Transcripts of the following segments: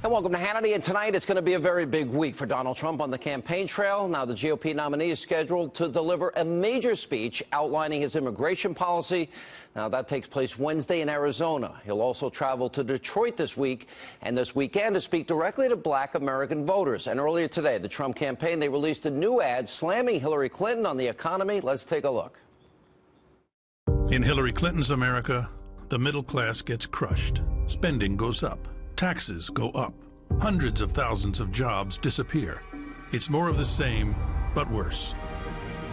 And welcome to Hannity. And tonight it's going to be a very big week for Donald Trump on the campaign trail. Now the GOP nominee is scheduled to deliver a major speech outlining his immigration policy. Now that takes place Wednesday in Arizona. He'll also travel to Detroit this week and this weekend to speak directly to black American voters. And earlier today, the Trump campaign, they released a new ad slamming Hillary Clinton on the economy. Let's take a look. In Hillary Clinton's America, the middle class gets crushed. Spending goes up. Taxes go up. Hundreds of thousands of jobs disappear. It's more of the same, but worse.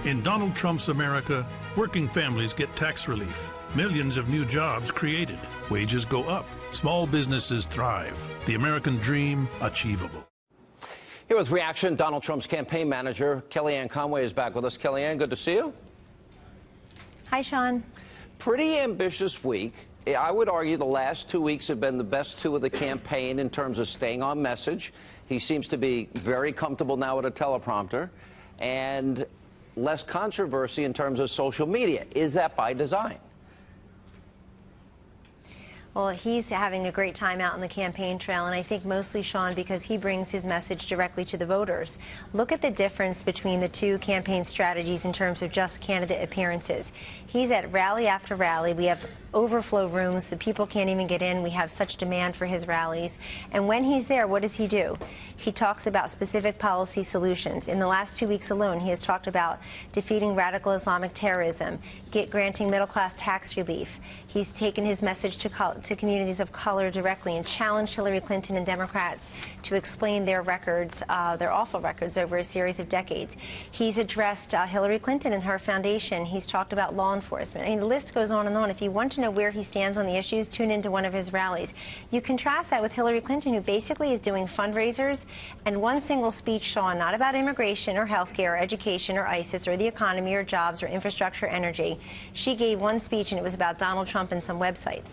In Donald Trump's America, working families get tax relief. Millions of new jobs created. Wages go up. Small businesses thrive. The American dream achievable. Here with reaction, Donald Trump's campaign manager, Kellyanne Conway, is back with us. Kellyanne, good to see you. Hi, Sean. Pretty ambitious week. I would argue the last 2 weeks have been the best two of the campaign in terms of staying on message. He seems to be very comfortable now with a teleprompter and less controversy in terms of social media. Is that by design? Well, he's having a great time out on the campaign trail, and I think mostly, Sean, because he brings his message directly to the voters. Look at the difference between the two campaign strategies in terms of just candidate appearances. He's at rally after rally. We have overflow rooms. The people can't even get in. We have such demand for his rallies. And when he's there, what does he do? He talks about specific policy solutions. In the last 2 weeks alone, he has talked about defeating radical Islamic terrorism, granting middle-class tax relief. He's taken his message to communities of color directly and challenged Hillary Clinton and Democrats to explain their records, their awful records over a series of decades. He's addressed Hillary Clinton and her foundation. He's talked about law enforcement. I mean, the list goes on and on. If you want to know where he stands on the issues, tune into one of his rallies. You contrast that with Hillary Clinton, who basically is doing fundraisers and one single speech, Sean, not about immigration or health care or education or ISIS or the economy or jobs or infrastructure or energy. She gave one speech and it was about Donald Trump and some websites.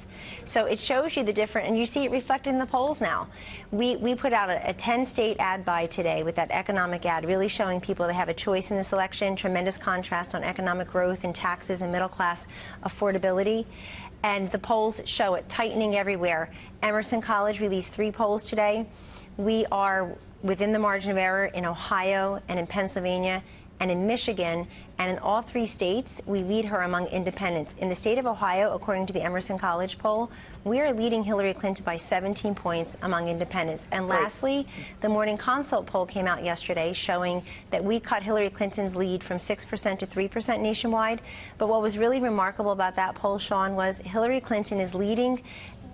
So it shows you the difference, and you see it reflected in the polls now. We put out a 10-state ad buy today with that economic ad, really showing people they have a choice in this election, tremendous contrast on economic growth and taxes and middle-class affordability. And the polls show it, tightening everywhere. Emerson College released 3 polls today. We are within the margin of error in Ohio and in Pennsylvania and in Michigan, and in all 3 states, we lead her among independents. In the state of Ohio, according to the Emerson College poll, we are leading Hillary Clinton by 17 points among independents. And lastly, the Morning Consult poll came out yesterday showing that we cut Hillary Clinton's lead from 6% to 3% nationwide. But what was really remarkable about that poll, Sean, was Hillary Clinton is leading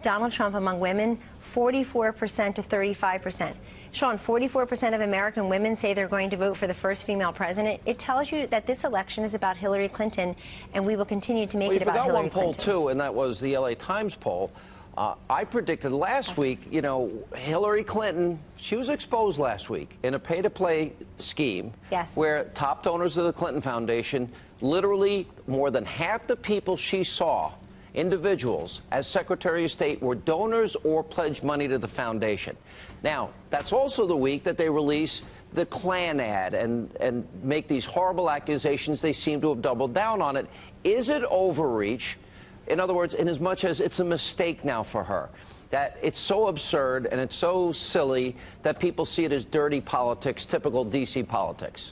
Donald Trump among women 44% to 35%. Sean, 44% of American women say they're going to vote for the first female president. It tells you that this election is about Hillary Clinton, and we will continue to make it about Hillary Clinton. Well, you forgot one poll, too, and that was the LA Times poll. I predicted last week, you know, Hillary Clinton, she was exposed last week in a pay-to-play scheme where top donors of the Clinton Foundation, literally more than half the people she saw, individuals, as Secretary of State, were donors or pledged money to the foundation. Now, that's also the week that they release the Klan ad and make these horrible accusations. They seem to have doubled down on it. Is it overreach? In other words, in as much as it's a mistake now for her, that it's so absurd and it's so silly that people see it as dirty politics, typical D.C. politics?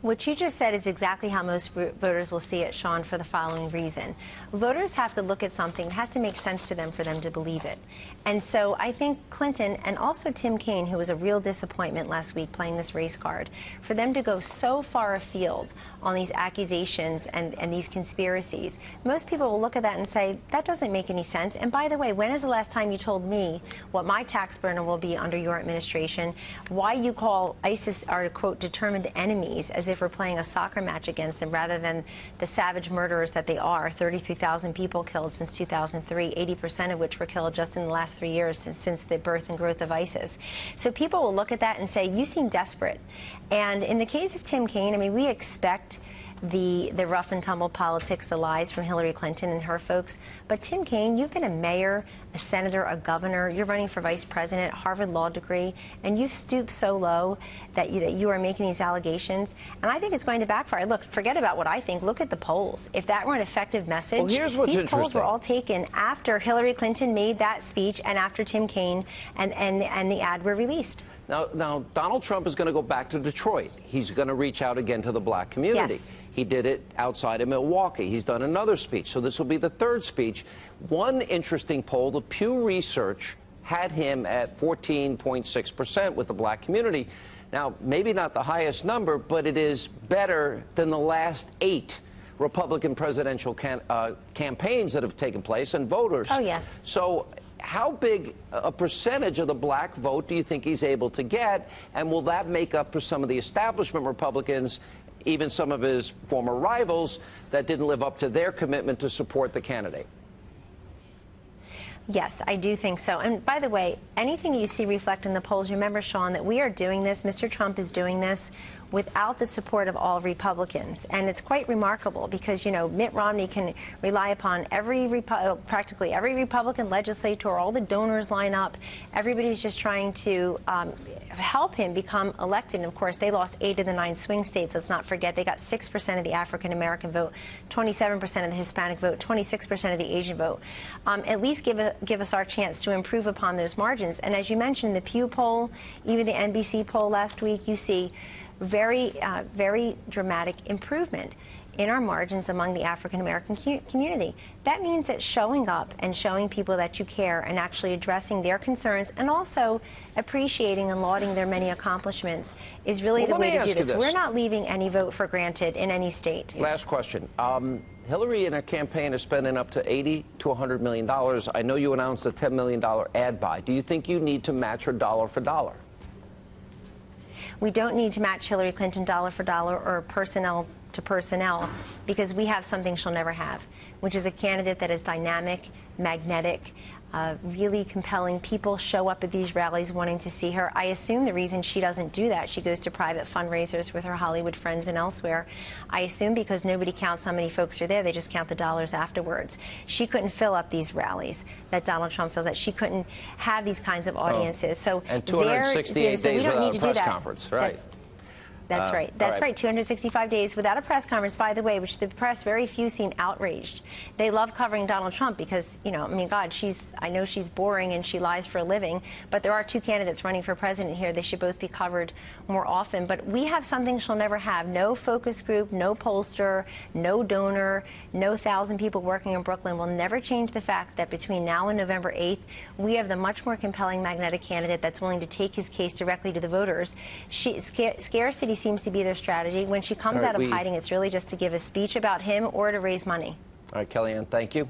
What you just said is exactly how most voters will see it, Sean, for the following reason. Voters have to look at something. It has to make sense to them for them to believe it. And so I think Clinton and also Tim Kaine, who was a real disappointment last week playing this race card, for them to go so far afield on these accusations and these conspiracies, most people will look at that and say, that doesn't make any sense. And by the way, when is the last time you told me what my tax burden will be under your administration, why you call ISIS our, quote, determined enemies, as if we're playing a soccer match against them rather than the savage murderers that they are. 33,000 people killed since 2003, 80% of which were killed just in the last 3 years since the birth and growth of ISIS. So people will look at that and say, you seem desperate. And in the case of Tim Kaine, I mean, we expect the rough and tumble politics, the lies from Hillary Clinton and her folks. But Tim Kaine, you've been a mayor, a senator, a governor. You're running for vice president, Harvard law degree, and you stoop so low that you are making these allegations. And I think it's going to backfire. Look, forget about what I think. Look at the polls. If that were an effective message, these polls were all taken after Hillary Clinton made that speech and after Tim Kaine and the ad were released. Now, Donald Trump is going to go back to Detroit. He's going to reach out again to the black community. Yes. He did it outside of Milwaukee. He's done another speech. So this will be the third speech. One interesting poll, the Pew Research had him at 14.6% with the black community. Now, maybe not the highest number, but it is better than the last 8 Republican presidential campaigns that have taken place and voters. Oh, yes. So how big a percentage of the black vote do you think he's able to get? And will that make up for some of the establishment Republicans, even some of his former rivals, that didn't live up to their commitment to support the candidate? Yes, I do think so. And by the way, anything you see reflect in the polls, remember, Sean, that we are doing this, Mr. Trump is doing this without the support of all Republicans. And it's quite remarkable because, you know, Mitt Romney can rely upon practically every Republican legislator, all the donors line up. Everybody's just trying to help him become elected. And of course, they lost 8 of the 9 swing states. Let's not forget they got 6% of the African-American vote, 27% of the Hispanic vote, 26% of the Asian vote. At least give us our chance to improve upon those margins. And as you mentioned, the Pew poll, even the NBC poll last week, you see very dramatic improvement in our margins among the African-American community. That means that showing up and showing people that you care and actually addressing their concerns and also appreciating and lauding their many accomplishments is really the way to do this. We're not leaving any vote for granted in any state. Last question. Hillary in her campaign is spending up to $80 to $100 million. I know you announced a $10 million ad buy. Do you think you need to match her dollar for dollar? We don't need to match Hillary Clinton dollar for dollar or personnel to personnel because we have something she'll never have, which is a candidate that is dynamic, magnetic, really compelling. People show up at these rallies wanting to see her. I assume the reason she doesn't do that, she goes to private fundraisers with her Hollywood friends and elsewhere. I assume because nobody counts how many folks are there, they just count the dollars afterwards. She couldn't fill up these rallies that Donald Trump fills out. She couldn't have these kinds of audiences. So and 268 days without a press conference, right? That's right. That's right. 265 days without a press conference, by the way, which the press, very few seem outraged. They love covering Donald Trump because, you know, I mean, God, I know she's boring and she lies for a living, but there are 2 candidates running for president here. They should both be covered more often. But we have something she'll never have. No focus group, no pollster, no donor, no 1,000 people working in Brooklyn will never change the fact that between now and November 8th, we have the much more compelling, magnetic candidate that's willing to take his case directly to the voters. Scarcity seems to be their strategy. When she comes out of hiding, it's really just to give a speech about him or to raise money. All right, Kellyanne, thank you.